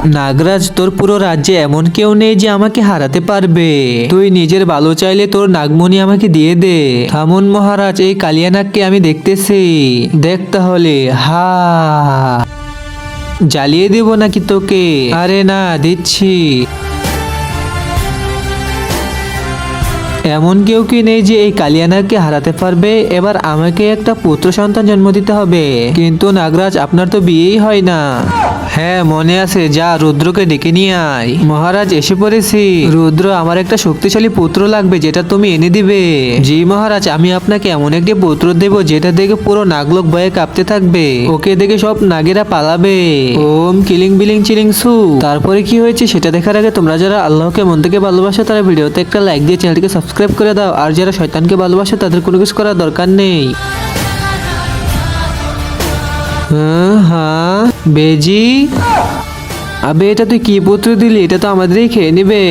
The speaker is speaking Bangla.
নাগরাজ, তোর পুরো রাজ্যে এমন কেউ নেই যে আমাকে হারাতে পারবে। তুই নিজের ভালো চাইলে তোর নাগমণি আমাকে দিয়ে দে। থামুন মহারাজ, এই কালিয়া নাগকে আমি দেখতেছি। দেখ তাহলে, হা জ্বালিয়ে দেব নাকি তোকে? আরে না, দিচ্ছি। এমন কেউ কি নেই যে এই কালিয়ানাগকে হারাতে পারবে। এবার আমাকে একটা পুত্র সন্তান জন্ম দিতে হবে। কিন্তু নাগরাজ, আপনার তো বিয়েই হয় না। হ্যাঁ, মনে আছে, যা রুদ্রকে ডেকে নিয়ে আয়। মহারাজ, এসে পড়েছি। রুদ্র, আমার একটা শক্তিশালী পুত্র লাগবে যেটা তুমি এনে দিবে। জি মহারাজ, আমি আপনাকে এমন একটি পুত্র দেব যেটা দেখে পুরো নাগলোক ভয়ে কাঁপতে থাকবে। ওকে দেখে সব নাগেরা পালাবে। ওম কিলিং বিলিং চিলিং সু। তারপরে কি হয়েছে সেটা দেখার আগে তোমরা যারা আল্লাহকে মন থেকে ভালোবাসো তারা ভিডিওতে একটা লাইক দিয়ে চ্যানেলটিকে সাবস্ক্রাইব করে দাও। আর যারা শয়তানকে ভালোবাসে তাদের কোনো কিছু করার দরকার নেই। হ্যাঁ বেজি, আবে এটা তুই কি পুত্র দিলি? এটা তো আমাদেরই খেয়ে নিবে।